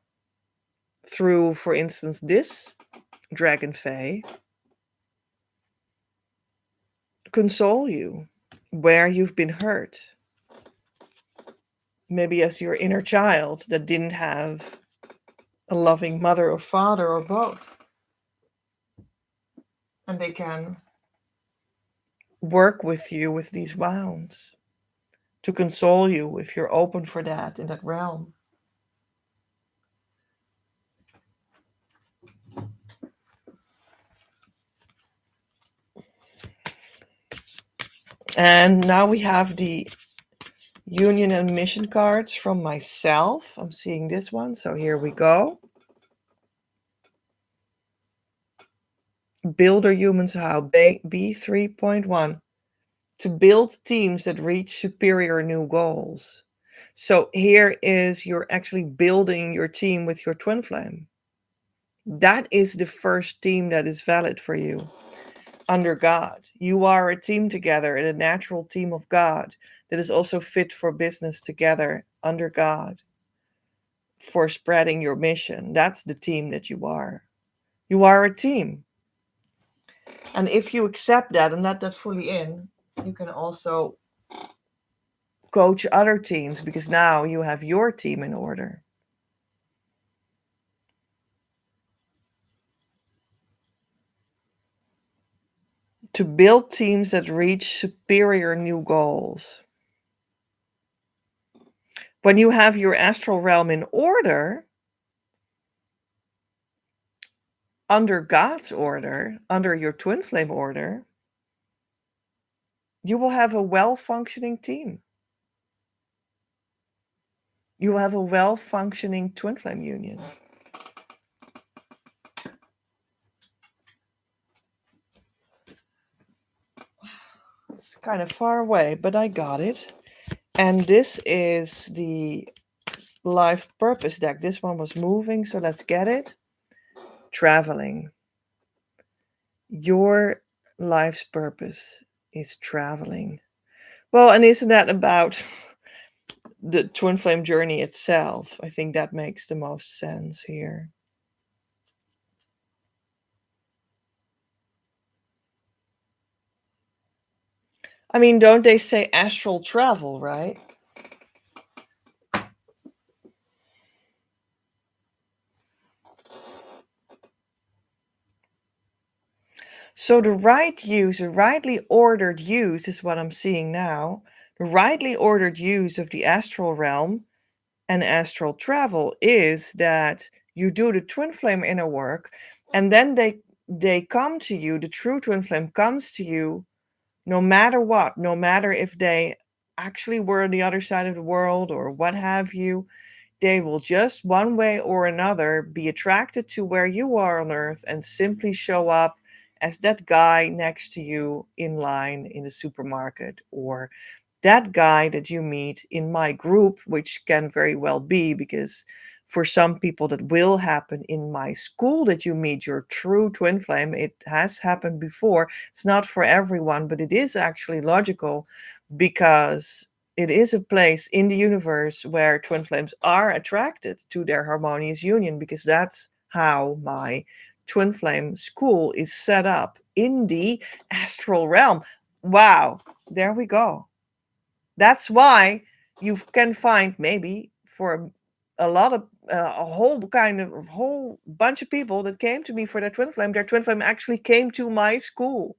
through, for instance, this dragon fae, console you where you've been hurt. Maybe as your inner child that didn't have a loving mother or father or both. And they can work with you with these wounds to console you if you're open for that in that realm. And now we have the union and mission cards from myself. I'm seeing this one, so here we go. Builder Humans How, B3.1. To build teams that reach superior new goals. So here is you're actually building your team with your twin flame. That is the first team that is valid for you under God. You are a team together, and a natural team of God that is also fit for business together under God for spreading your mission. That's the team that you are. You are a team. And if you accept that and let that fully in, you can also coach other teams because now you have your team in order. To build teams that reach superior new goals. When you have your astral realm in order, under God's order, under your twin flame order, you will have a well-functioning team. You will have a well-functioning twin flame union. It's kind of far away, but I got it. And this is the life purpose deck. This one was moving, so let's get it. Traveling. Your life's purpose is traveling. Well, and isn't that about the twin flame journey itself? I think that makes the most sense here. I mean, don't they say astral travel, right? So the right use, a rightly ordered use is what I'm seeing now. The rightly ordered use of the astral realm and astral travel is that you do the twin flame inner work, and then they come to you, the true twin flame comes to you no matter what, no matter if they actually were on the other side of the world or what have you. They will just one way or another be attracted to where you are on earth and simply show up as that guy next to you in line in the supermarket, or that guy that you meet in my group, which can very well be because For some people, that will happen in my school, that you meet your true twin flame. It has happened before. It's not for everyone, but it is actually logical because it is a place in the universe where twin flames are attracted to their harmonious union, because that's how my twin flame school is set up in the astral realm. Wow, there we go. That's why you can find, maybe for a lot of a whole bunch of people that came to me for their twin flame actually came to my school,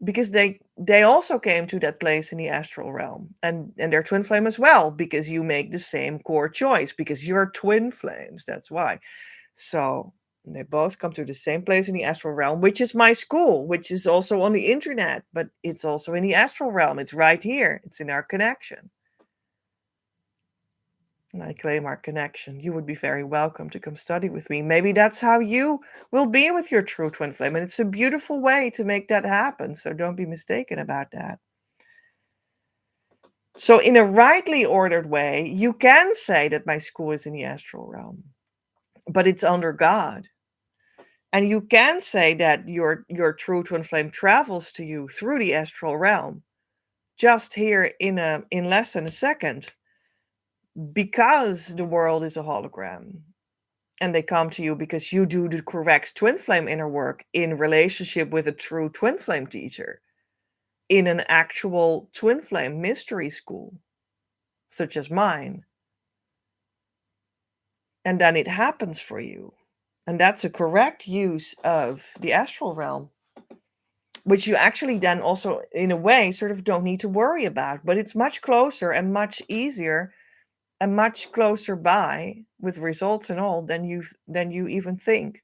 because they also came to that place in the astral realm, and their twin flame as well, because you make the same core choice, because you're twin flames. That's why. So they both come to the same place in the astral realm, which is my school, which is also on the internet, but it's also in the astral realm. It's right here. It's in our connection. And I claim our connection. You would be very welcome to come study with me. Maybe that's how you will be with your true twin flame. And it's a beautiful way to make that happen. So don't be mistaken about that. So, in a rightly ordered way, you can say that my school is in the astral realm, but it's under God. And you can say that your true twin flame travels to you through the astral realm, just here in less than a second, because the world is a hologram. And they come to you because you do the correct twin flame inner work in relationship with a true twin flame teacher in an actual twin flame mystery school, such as mine. And then it happens for you. And that's a correct use of the astral realm, which you actually then also, in a way, sort of don't need to worry about. But it's much closer and much easier and much closer by, with results and all, than you even think.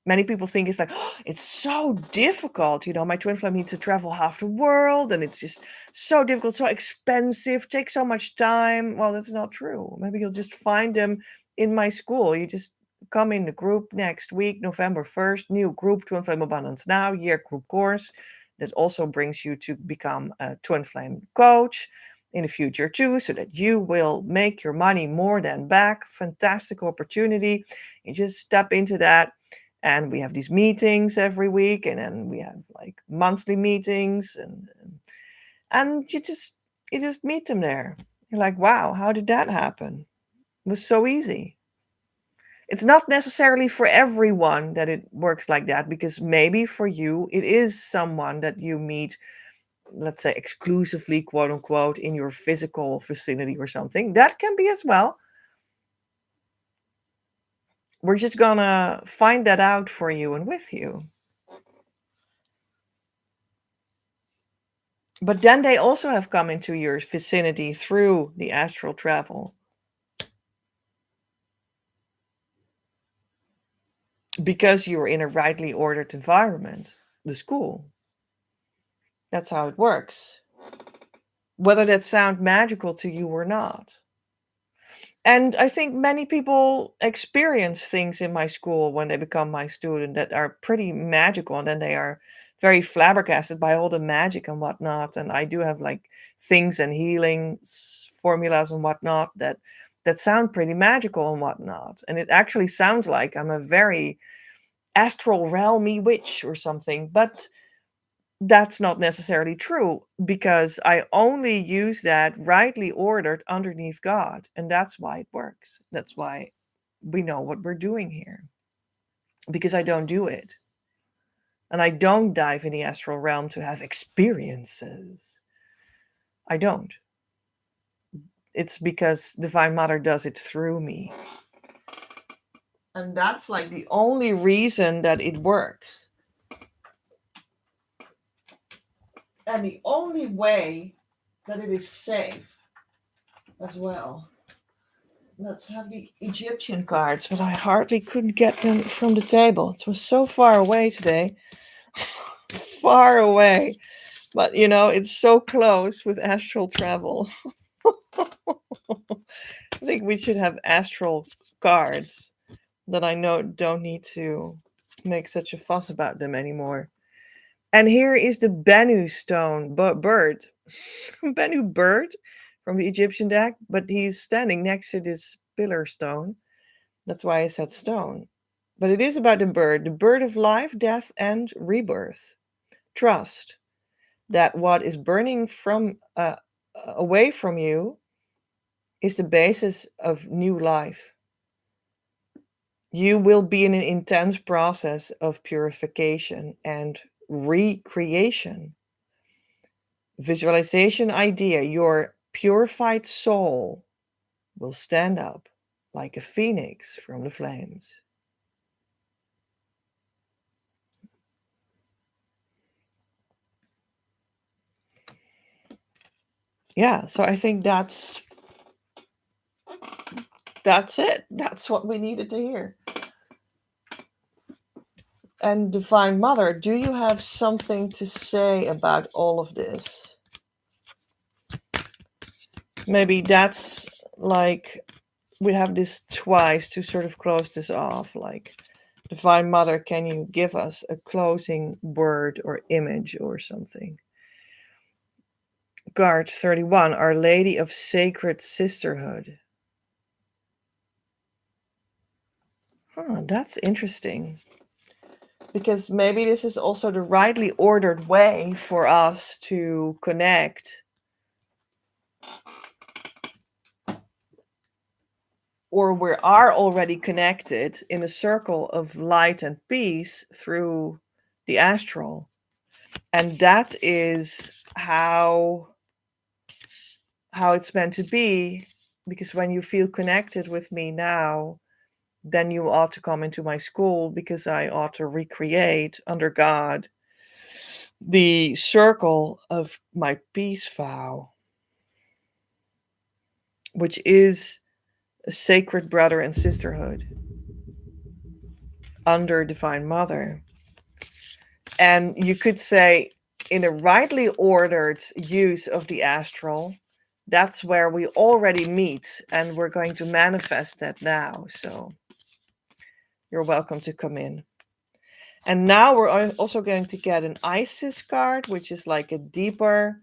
Many people think it's like, oh, it's so difficult. My twin flame needs to travel half the world, and it's just so difficult, so expensive, takes so much time. Well, that's not true. Maybe you'll just find them in my school. You just come in the group next week, November 1st, new group, Twin Flame Abundance Now, year group course. That also brings you to become a twin flame coach in the future too, so that you will make your money more than back. Fantastic opportunity. You just step into that. And we have these meetings every week, and then we have like monthly meetings, and you just meet them there. You're like, wow, how did that happen? It was so easy. It's not necessarily for everyone that it works like that, because maybe for you it is someone that you meet, let's say exclusively, quote unquote, in your physical vicinity or something. That can be as well. We're just gonna find that out for you and with you. But then they also have come into your vicinity through the astral travel, because you're in a rightly ordered environment, the school. That's how it works. Whether that sounds magical to you or not. And I think many people experience things in my school when they become my student that are pretty magical, and then they are very flabbergasted by all the magic and whatnot. And I do have like things and healing formulas and whatnot that sound pretty magical and whatnot. And it actually sounds like I'm a very astral realmy witch or something, but that's not necessarily true, because I only use that rightly ordered underneath God. And that's why it works. That's why we know what we're doing here, because I don't do it. And I don't dive in the astral realm to have experiences. I don't. It's because Divine Mother does it through me. And that's like the only reason that it works. And the only way that it is safe as well. Let's have the Egyptian cards, but I hardly couldn't get them from the table. It was so far away today. Far away. But it's so close with astral travel. I think we should have astral cards that I know don't need to make such a fuss about them anymore. And here is the Bennu stone bird. Bennu bird? from the Egyptian deck, but he's standing next to this pillar stone. That's why I said stone. But it is about the bird of life, death, and rebirth. Trust that what is burning from away from you is the basis of new life. You will be in an intense process of purification and recreation. Visualization idea: your purified soul will stand up like a phoenix from the flames. Yeah, so I think that's it. That's what we needed to hear. And Divine Mother, do you have something to say about all of this? Maybe that's like we have this twice to sort of close this off. Like, Divine Mother, can you give us a closing word or image or something? Guard 31, Our Lady of Sacred Sisterhood. That's interesting. Because maybe this is also the rightly ordered way for us to connect, or we are already connected in a circle of light and peace through the astral. And that is how it's meant to be, because when you feel connected with me now, then you ought to come into my school, because I ought to recreate under God the circle of my peace vow, which is a sacred brother and sisterhood under Divine Mother. And you could say, in a rightly ordered use of the astral, that's where we already meet, and we're going to manifest that now. So you're welcome to come in. And now we're also going to get an Isis card, which is like a deeper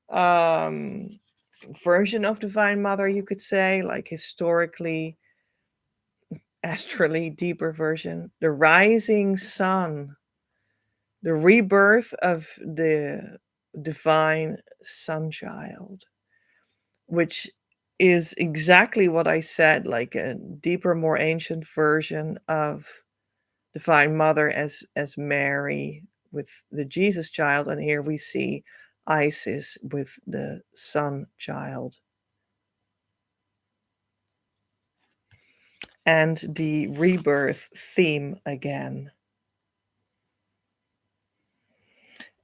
version of Divine Mother, you could say, like historically, astrally deeper version. The rising sun, the rebirth of the divine sun child, which is exactly what I said, like a deeper, more ancient version of Divine Mother as Mary with the Jesus child, and here we see Isis with the Sun child. And the rebirth theme again.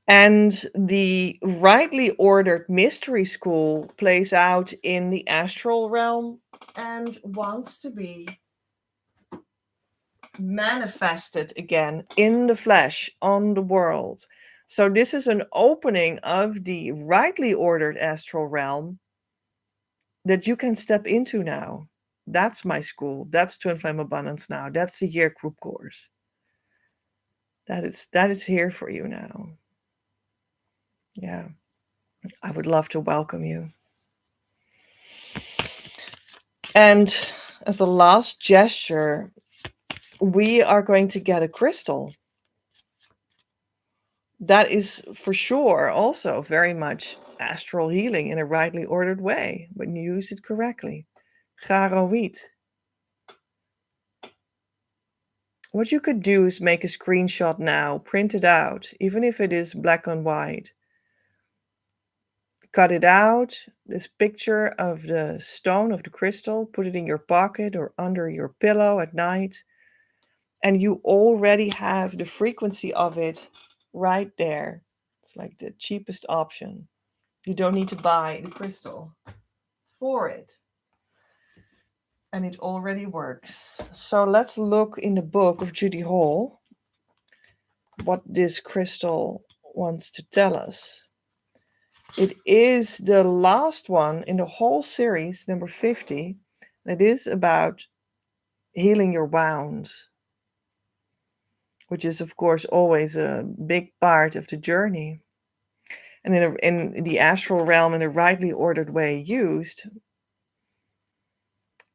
And the rightly ordered mystery school plays out in the astral realm and wants to be manifested again in the flesh on the world. So this is an opening of the rightly ordered astral realm that you can step into now. That's my school. That's Twin Flame Abundance now. That's the year group course. That is here for you now. Yeah. I would love to welcome you. And as a last gesture, we are going to get a crystal. That is for sure also very much astral healing in a rightly ordered way when you use it correctly. Charoit. What you could do is make a screenshot now, print it out, even if it is black and white. Cut it out, this picture of the stone, of the crystal, put it in your pocket or under your pillow at night, and you already have the frequency of it right there. It's like the cheapest option. You don't need to buy the crystal for it. And it already works. So let's look in the book of Judy Hall what this crystal wants to tell us. It is the last one in the whole series, number 50. It is about healing your wounds, which is, of course, always a big part of the journey. And in the astral realm, in a rightly ordered way used,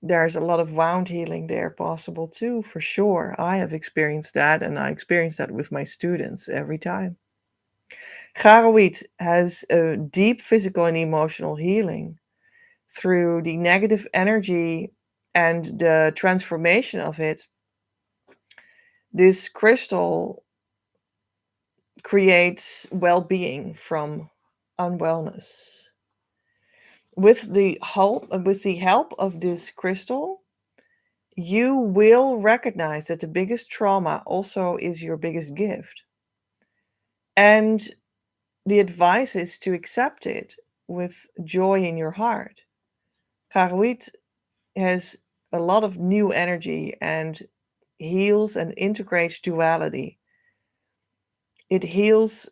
there's a lot of wound healing there possible too, for sure. I have experienced that, and I experience that with my students every time. Garoid has a deep physical and emotional healing through the negative energy and the transformation of it. This crystal creates well-being from unwellness. With the help of this crystal, you will recognize that the biggest trauma also is your biggest gift. And the advice is to accept it with joy in your heart. Karuit has a lot of new energy and heals and integrates duality. It heals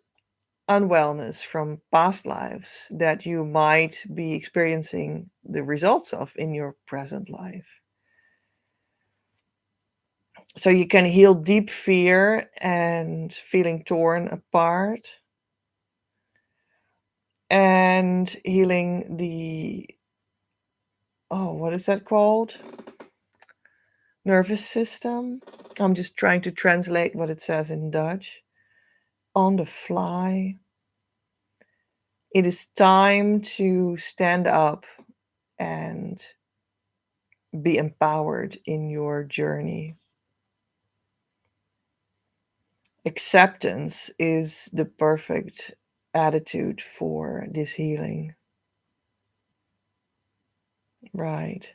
unwellness from past lives that you might be experiencing the results of in your present life. So you can heal deep fear and feeling torn apart, and healing the, oh, what is that called? Nervous system. I'm just trying to translate what it says in Dutch. On the fly. It is time to stand up and be empowered in your journey. Acceptance is the perfect attitude for this healing. Right.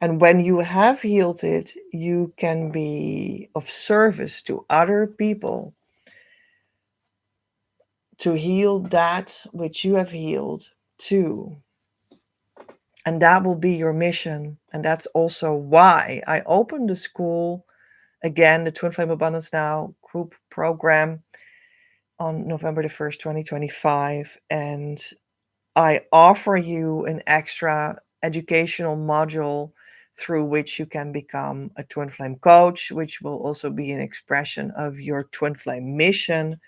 And when you have healed it, you can be of service to other people to heal that which you have healed too. And that will be your mission. And that's also why I opened the school again, the Twin Flame Abundance Now group program on November the 1st, 2025. And I offer you an extra educational module through which you can become a Twin Flame coach, which will also be an expression of your Twin Flame mission.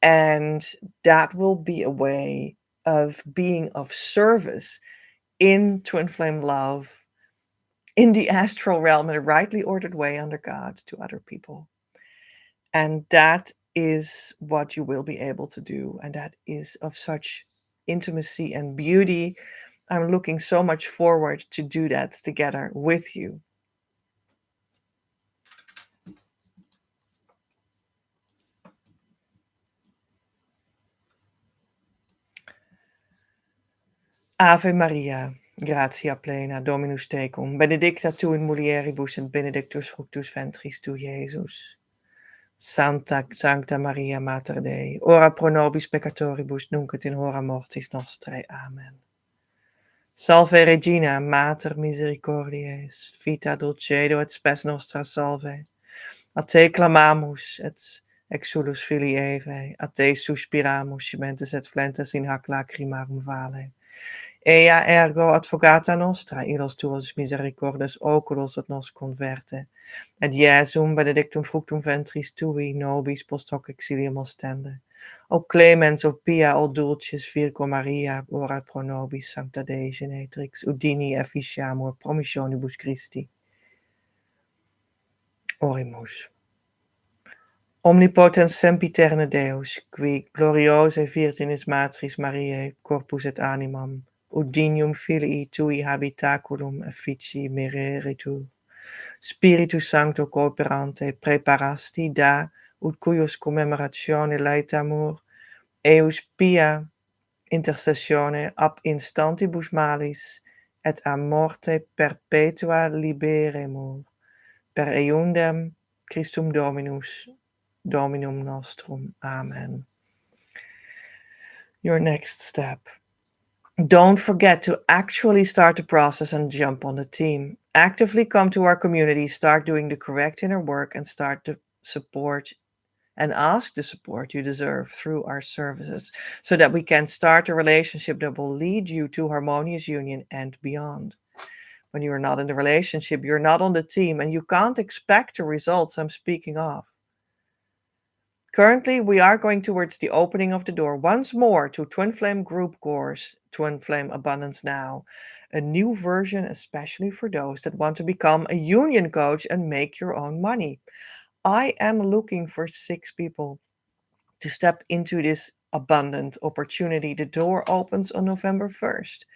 And that will be a way of being of service in Twin Flame love, in the astral realm, in a rightly ordered way under God to other people. And that is what you will be able to do. And that is of such intimacy and beauty. I'm looking so much forward to do that together with you. Ave Maria, gratia plena, Dominus tecum, benedicta tu in mulieribus et benedictus fructus ventris tu, Iesus. Sancta Maria, Mater Dei, ora pro nobis peccatoribus, nunc et in hora mortis nostrae. Amen. Salve Regina, Mater misericordiae, vita dulcedo et spes nostra salve. A te clamamus et exsulus filii Evae, a te suspiramus, gementes et flentes in hac lacrimarum vale. Ea ergo advocata nostra, illos tuos misericordes oculos et nos converte. Et Iesum benedictum fructum ventris tui, nobis post hoc exilium ostende. O clemens, o pia, o dulcis Virgo Maria, ora pro nobis, sancta Dei genetrix, udini efficiamur promissionibus Christi. Orimus. Omnipotens sempiterne Deus, qui gloriose Virginis Matris Mariae, corpus et animam, udinium filii tui habitaculum efficii mereritur. Spiritus Sancto cooperante preparasti da, ut cuius commemoratione laetamur, eus pia intercessione ab instantibus malis, et a morte perpetua liberemur, per eundem Christum Dominum nostrum. Amen. Your next step. Don't forget to actually start the process and jump on the team. Actively come to our community, start doing the correct inner work, and start to support and ask the support you deserve through our services so that we can start a relationship that will lead you to harmonious union and beyond. When you are not in the relationship, you're not on the team, and you can't expect the results I'm speaking of. Currently, we are going towards the opening of the door once more to Twin Flame Group Course, Twin Flame Abundance Now, a new version especially for those that want to become a union coach and make your own money. I am looking for 6 people to step into this abundant opportunity. The door opens on November 1st,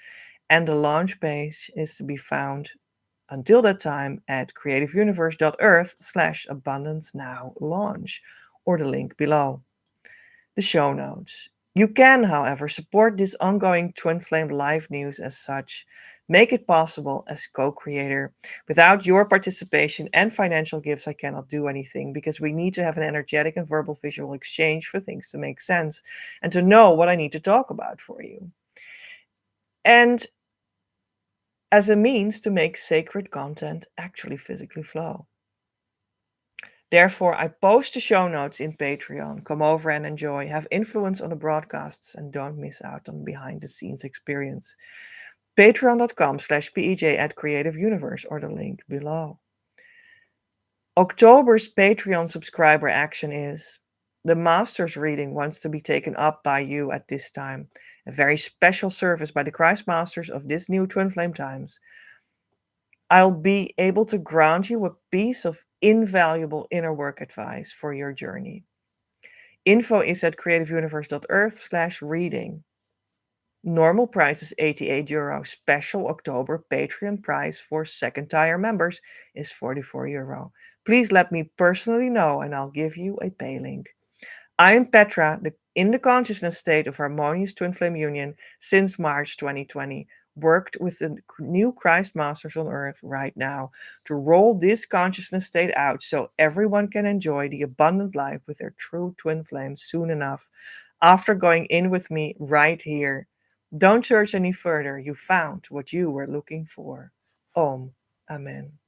and the launch page is to be found until that time at creativeuniverse.earth/abundance now launch, or the link below the show notes. You can, however, support this ongoing Twin Flame live news as such. Make it possible as co creator. Without your participation and financial gifts, I cannot do anything because we need to have an energetic and verbal visual exchange for things to make sense and to know what I need to talk about for you. And as a means to make sacred content actually physically flow. Therefore, I post the show notes in Patreon. Come over and enjoy, have influence on the broadcasts, and don't miss out on behind the scenes experience. Patreon.com/PEJ at Creative Universe, or the link below. October's Patreon subscriber action is the Masters reading wants to be taken up by you at this time. A very special service by the Christ Masters of this new Twin Flame times. I'll be able to ground you a piece of invaluable inner work advice for your journey. Info is at creativeuniverse.earth/reading. Normal price is €88. Special October Patreon price for second tier members is €44. Please let me personally know and I'll give you a pay link. I am Petra, in the consciousness state of harmonious twin flame union since March 2020, worked with the new Christ Masters on Earth right now to roll this consciousness state out so everyone can enjoy the abundant life with their true twin flame soon enough, after going in with me right here. Don't search any further. You found what you were looking for. Om. Amen.